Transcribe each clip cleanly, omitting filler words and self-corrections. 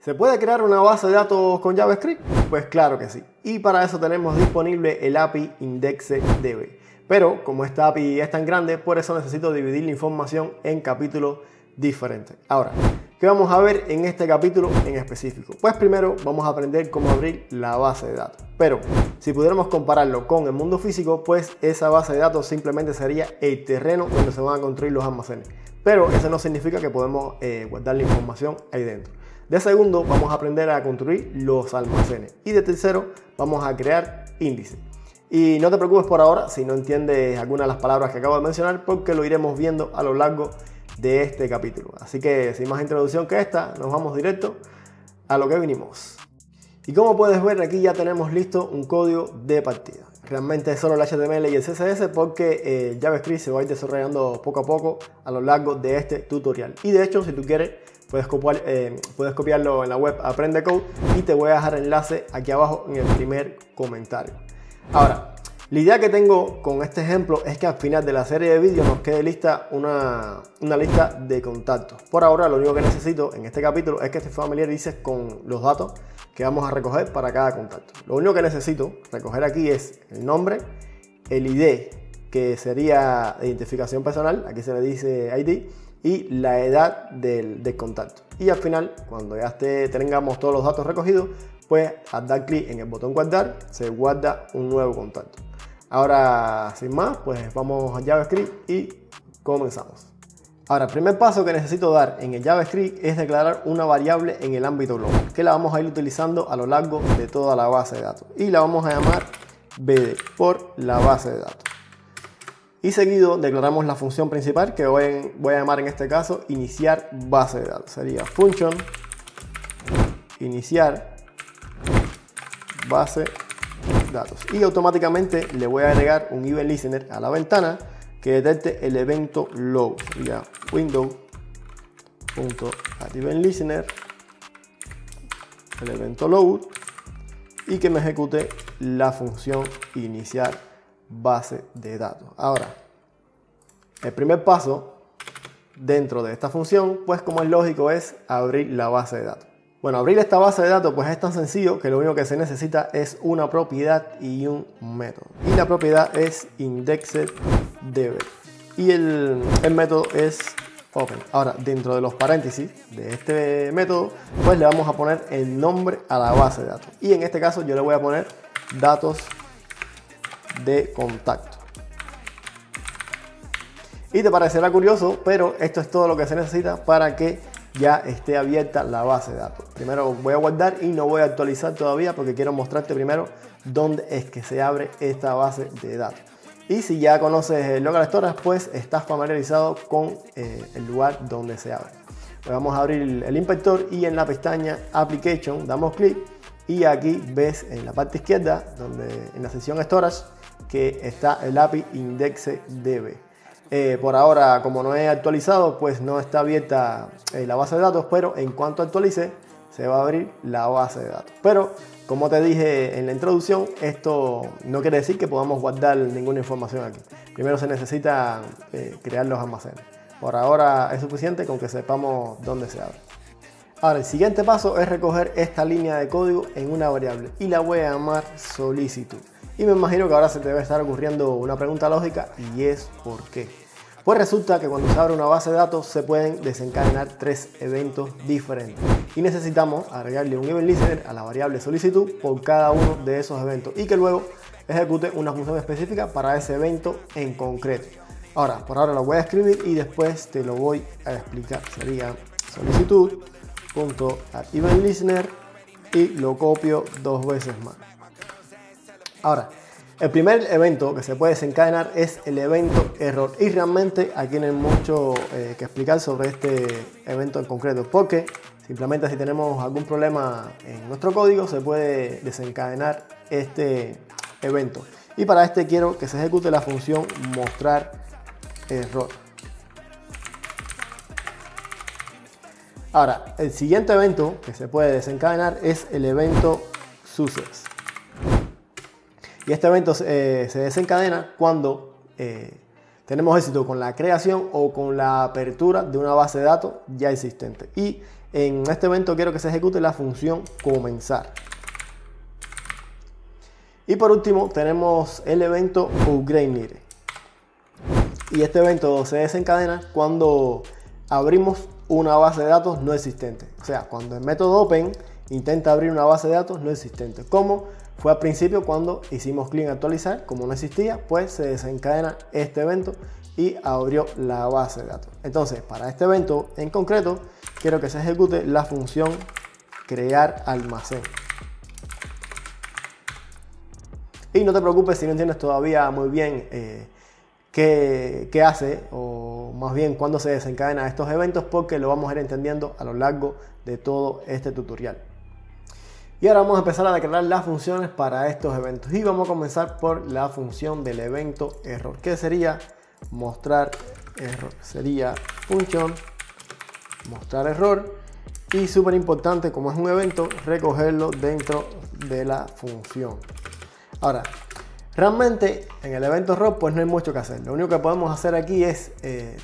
¿Se puede crear una base de datos con JavaScript? Pues claro que sí. Y para eso tenemos disponible el API IndexedDB. Pero como esta API es tan grande, por eso necesito dividir la información en capítulos diferentes. Ahora, ¿qué vamos a ver en este capítulo en específico? Pues primero vamos a aprender cómo abrir la base de datos. Pero si pudiéramos compararlo con el mundo físico, pues esa base de datos simplemente sería el terreno donde se van a construir los almacenes. Pero eso no significa que podemos guardar la información ahí dentro. De segundo, vamos a aprender a construir los almacenes. Y de tercero, vamos a crear índices. Y no te preocupes por ahora si no entiendes alguna de las palabras que acabo de mencionar, porque lo iremos viendo a lo largo de este capítulo. Así que sin más introducción que esta, nos vamos directo a lo que vinimos. Y como puedes ver, aquí ya tenemos listo un código de partida. Realmente es solo el HTML y el CSS porque el JavaScript se va a ir desarrollando poco a poco a lo largo de este tutorial. Y de hecho, si tú quieres, puedes copiarlo en la web Aprende Code y te voy a dejar el enlace aquí abajo en el primer comentario. Ahora, la idea que tengo con este ejemplo es que al final de la serie de vídeos nos quede lista una lista de contactos. Por ahora, lo único que necesito en este capítulo es que te familiarices con los datos que vamos a recoger para cada contacto. Lo único que necesito recoger aquí es el nombre, el ID, que sería identificación personal, aquí se le dice ID, y la edad del contacto. Y al final, cuando ya tengamos todos los datos recogidos, pues al dar clic en el botón guardar, se guarda un nuevo contacto. Ahora, sin más, pues vamos a JavaScript y comenzamos. Ahora, el primer paso que necesito dar en el JavaScript es declarar una variable en el ámbito global, que la vamos a ir utilizando a lo largo de toda la base de datos. Y la vamos a llamar BD, por la base de datos. Y seguido declaramos la función principal que voy a llamar en este caso iniciar base de datos. Sería function iniciar base de datos. Y automáticamente le voy a agregar un event listener a la ventana que detecte el evento load. Sería window.addEventListener, el evento load, y que me ejecute la función iniciar base de datos. Ahora, el primer paso dentro de esta función, pues como es lógico, es abrir la base de datos. Bueno, abrir esta base de datos pues es tan sencillo que lo único que se necesita es una propiedad y un método. Y la propiedad es IndexedDB y el método es open. Ahora, dentro de los paréntesis de este método, pues le vamos a poner el nombre a la base de datos. Y en este caso yo le voy a poner datos de contacto. Y te parecerá curioso, pero esto es todo lo que se necesita para que ya esté abierta la base de datos. Primero voy a guardar y no voy a actualizar todavía porque quiero mostrarte primero dónde es que se abre esta base de datos. Y si ya conoces el Local Storage, pues estás familiarizado con el lugar donde se abre. Pues vamos a abrir el inspector y en la pestaña Application damos clic y aquí ves en la parte izquierda, en la sección Storage, que está el API IndexedDB. Por ahora, como no he actualizado, pues no está abierta la base de datos, pero en cuanto actualice se va a abrir la base de datos. Pero como te dije en la introducción, esto no quiere decir que podamos guardar ninguna información aquí. Primero se necesita crear los almacenes. Por ahora es suficiente con que sepamos dónde se abre. Ahora, el siguiente paso es recoger esta línea de código en una variable y la voy a llamar solicitud. Y me imagino que ahora se te debe estar ocurriendo una pregunta lógica, y es ¿por qué? Pues resulta que cuando se abre una base de datos se pueden desencadenar 3 eventos diferentes y necesitamos agregarle un event listener a la variable solicitud por cada uno de esos eventos y que luego ejecute una función específica para ese evento en concreto. Ahora, por ahora lo voy a escribir y después te lo voy a explicar. Sería solicitud.addEventListener y lo copio 2 veces más. Ahora, el primer evento que se puede desencadenar es el evento error y realmente aquí no hay mucho que explicar sobre este evento en concreto porque simplemente si tenemos algún problema en nuestro código se puede desencadenar este evento y para este quiero que se ejecute la función mostrar error. Ahora, el siguiente evento que se puede desencadenar es el evento success. Y este evento se desencadena cuando tenemos éxito con la creación o con la apertura de una base de datos ya existente. Y En este evento quiero que se ejecute la función comenzar. Y por último tenemos el evento upgrade_needed. Y este evento se desencadena cuando abrimos una base de datos no existente. O sea, cuando el método open intenta abrir una base de datos no existente. Como fue al principio cuando hicimos clic en actualizar, como no existía, pues se desencadena este evento y abrió la base de datos. Entonces, para este evento en concreto, quiero que se ejecute la función crear almacén. Y no te preocupes si no entiendes todavía muy bien qué hace, o más bien cuándo se desencadenan estos eventos, porque lo vamos a ir entendiendo a lo largo de todo este tutorial. Y ahora vamos a empezar a declarar las funciones para estos eventos. Y vamos a comenzar por la función del evento error, que sería mostrar error. Sería función mostrar error. Y súper importante, como es un evento, recogerlo dentro de la función. Ahora, realmente en el evento error pues no hay mucho que hacer. Lo único que podemos hacer aquí es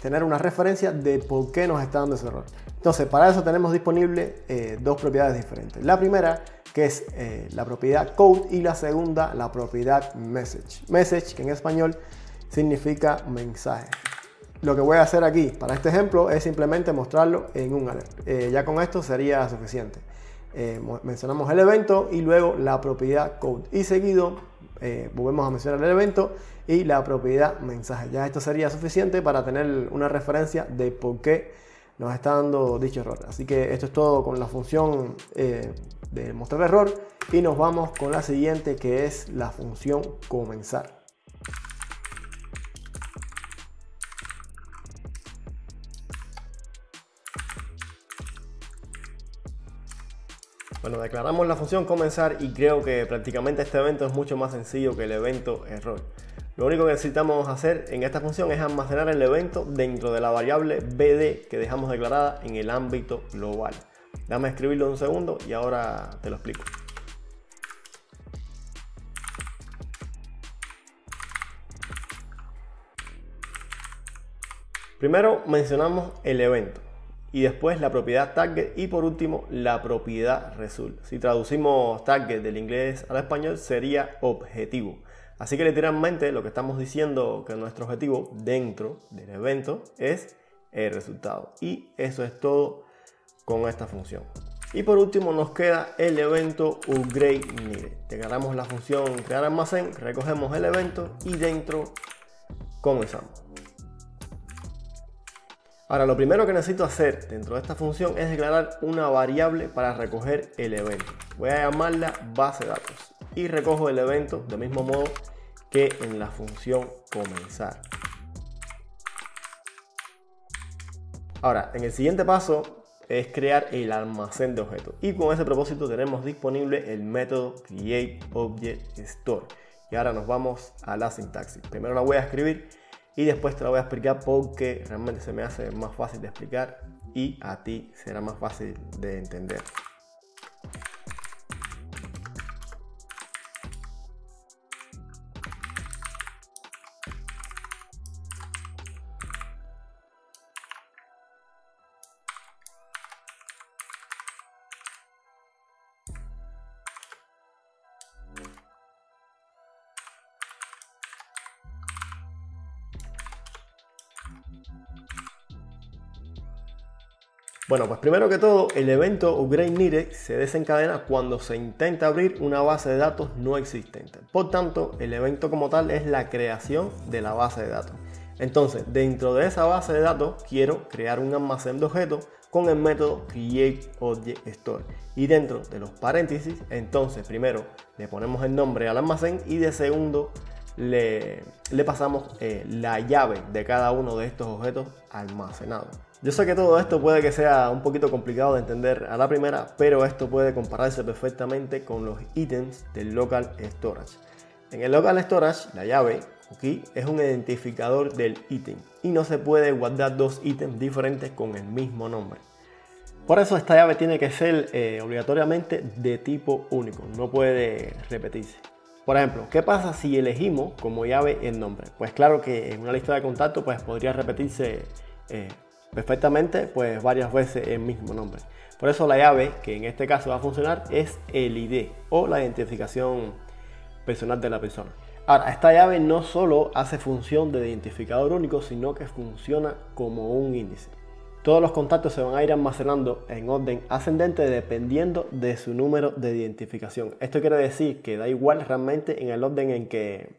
tener una referencia de por qué nos está dando ese error. Entonces, para eso tenemos disponible dos propiedades diferentes. La primera, que es la propiedad code, y la segunda, la propiedad message. Message, que en español significa mensaje. Lo que voy a hacer aquí para este ejemplo es simplemente mostrarlo en un alert. Ya con esto sería suficiente. Mencionamos el evento y luego la propiedad code, y seguido volvemos a mencionar el evento y la propiedad mensaje. Ya esto sería suficiente para tener una referencia de por qué nos está dando dicho error. Así que esto es todo con la función de mostrar error, y nos vamos con la siguiente, que es la función comenzar. Bueno, declaramos la función comenzar y creo que prácticamente este evento es mucho más sencillo que el evento error. Lo único que necesitamos hacer en esta función es almacenar el evento dentro de la variable bd que dejamos declarada en el ámbito global. Dame escribirlo un segundo y ahora te lo explico. Primero mencionamos el evento, y después la propiedad target, y por último la propiedad result. Si traducimos target del inglés al español sería objetivo. Así que literalmente lo que estamos diciendo que nuestro objetivo dentro del evento es el resultado. Y eso es todo con esta función. Y por último nos queda el evento upgrade_needed. Declaramos la función crear almacén, recogemos el evento y dentro comenzamos. Ahora, lo primero que necesito hacer dentro de esta función es declarar una variable para recoger el evento. Voy a llamarla base de datos y recojo el evento del mismo modo que en la función comenzar. Ahora, en el siguiente paso es crear el almacén de objetos, y con ese propósito tenemos disponible el método createObjectStore. Y ahora nos vamos a la sintaxis. Primero la voy a escribir y después te la voy a explicar porque realmente se me hace más fácil de explicar y a ti será más fácil de entender. Bueno, pues primero que todo, el evento upgrade_needed se desencadena cuando se intenta abrir una base de datos no existente. Por tanto, el evento como tal es la creación de la base de datos. Entonces, dentro de esa base de datos, quiero crear un almacén de objetos con el método createObjectStore. Y dentro de los paréntesis, entonces primero le ponemos el nombre al almacén y de segundo le pasamos la llave de cada uno de estos objetos almacenados. Yo sé que todo esto puede que sea un poquito complicado de entender a la primera, pero esto puede compararse perfectamente con los ítems del local storage. En el local storage, la llave aquí es un identificador del ítem y no se puede guardar dos ítems diferentes con el mismo nombre. Por eso esta llave tiene que ser obligatoriamente de tipo único, no puede repetirse. Por ejemplo, ¿qué pasa si elegimos como llave el nombre? Pues claro que en una lista de contactos pues podría repetirse perfectamente pues varias veces el mismo nombre. Por eso la llave que en este caso va a funcionar es el ID o la identificación personal de la persona. Ahora, esta llave no solo hace función de identificador único, sino que funciona como un índice. Todos los contactos se van a ir almacenando en orden ascendente dependiendo de su número de identificación. Esto quiere decir que da igual realmente en el orden en que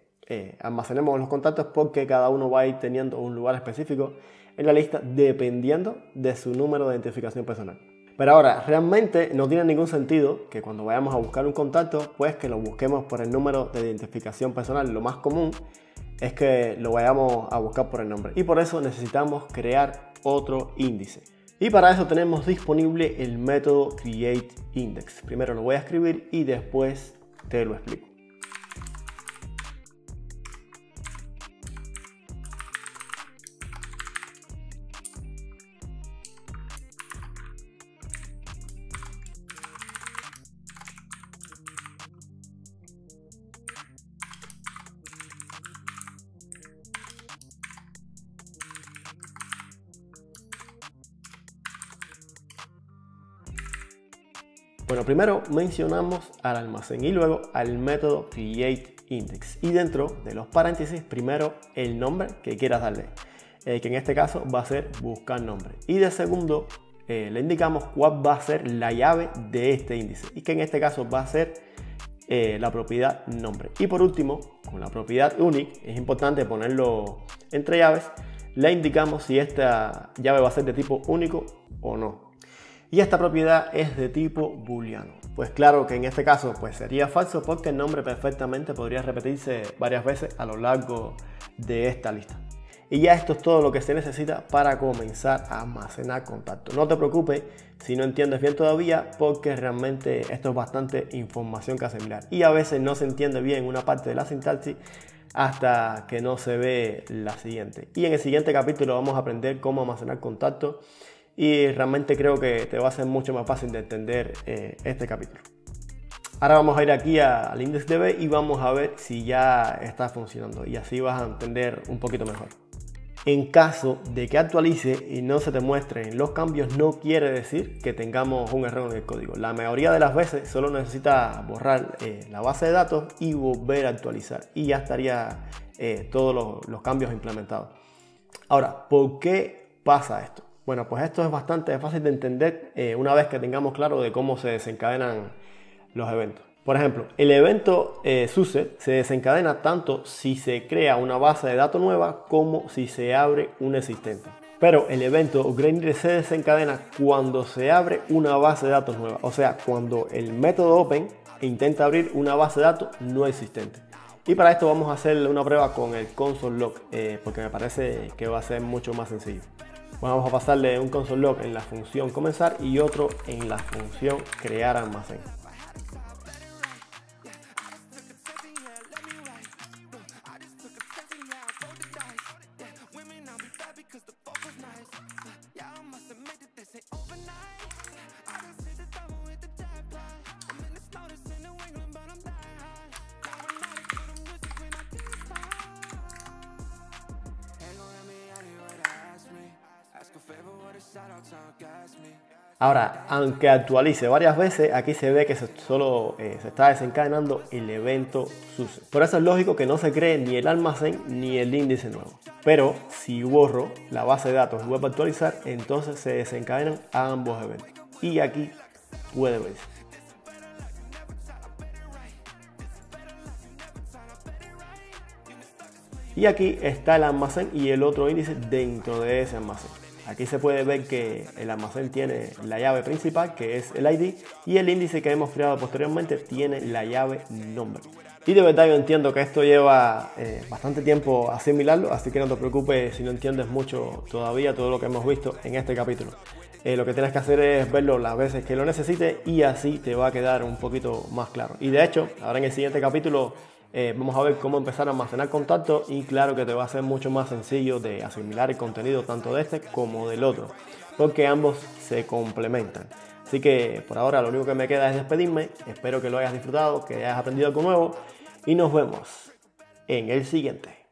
almacenemos los contactos, porque cada uno va a ir teniendo un lugar específico en la lista dependiendo de su número de identificación personal. Pero ahora, realmente no tiene ningún sentido que cuando vayamos a buscar un contacto, pues que lo busquemos por el número de identificación personal. Lo más común es que lo vayamos a buscar por el nombre. Y por eso necesitamos crear otro índice. Y para eso tenemos disponible el método createIndex. Primero lo voy a escribir y después te lo explico. Bueno, primero mencionamos al almacén y luego al método createIndex. Y dentro de los paréntesis, primero el nombre que quieras darle, que en este caso va a ser buscar nombre. Y de segundo, le indicamos cuál va a ser la llave de este índice y que en este caso va a ser la propiedad nombre. Y por último, con la propiedad unique, es importante ponerlo entre llaves, le indicamos si esta llave va a ser de tipo único o no. Y esta propiedad es de tipo booleano. Pues claro que en este caso pues sería falso, porque el nombre perfectamente podría repetirse varias veces a lo largo de esta lista. Y ya esto es todo lo que se necesita para comenzar a almacenar contactos. No te preocupes si no entiendes bien todavía, porque realmente esto es bastante información que asimilar. Y a veces no se entiende bien una parte de la sintaxis hasta que no se ve la siguiente. Y en el siguiente capítulo vamos a aprender cómo almacenar contactos. Y realmente creo que te va a ser mucho más fácil de entender este capítulo. Ahora vamos a ir aquí al IndexDB y vamos a ver si ya está funcionando. Y así vas a entender un poquito mejor. En caso de que actualice y no se te muestren los cambios, no quiere decir que tengamos un error en el código. La mayoría de las veces solo necesita borrar la base de datos y volver a actualizar. Y ya estaría todos los cambios implementados. Ahora, ¿por qué pasa esto? Bueno, pues esto es bastante fácil de entender una vez que tengamos claro de cómo se desencadenan los eventos. Por ejemplo, el evento SUSE se desencadena tanto si se crea una base de datos nueva como si se abre una existente. Pero el evento upgrade se desencadena cuando se abre una base de datos nueva, o sea, cuando el método open intenta abrir una base de datos no existente. Y para esto vamos a hacer una prueba con el console log, porque me parece que va a ser mucho más sencillo. Bueno, vamos a pasarle un console log en la función comenzar y otro en la función crear almacén. Ahora, aunque actualice varias veces, aquí se ve que solo se está desencadenando el evento SUSE. Por eso es lógico que no se cree ni el almacén ni el índice nuevo. Pero si borro la base de datos y vuelvo a actualizar, entonces se desencadenan ambos eventos. Y aquí puede verse. Y aquí está el almacén y el otro índice dentro de ese almacén. Aquí se puede ver que el almacén tiene la llave principal, que es el ID, y el índice que hemos creado posteriormente tiene la llave nombre. Y de verdad yo entiendo que esto lleva bastante tiempo asimilarlo, así que no te preocupes si no entiendes mucho todavía todo lo que hemos visto en este capítulo. Lo que tienes que hacer es verlo las veces que lo necesites y así te va a quedar un poquito más claro. Y de hecho, ahora en el siguiente capítulo vamos a ver cómo empezar a almacenar contactos y claro que te va a ser mucho más sencillo de asimilar el contenido tanto de este como del otro, porque ambos se complementan. Así que por ahora lo único que me queda es despedirme. Espero que lo hayas disfrutado, que hayas aprendido algo nuevo y nos vemos en el siguiente.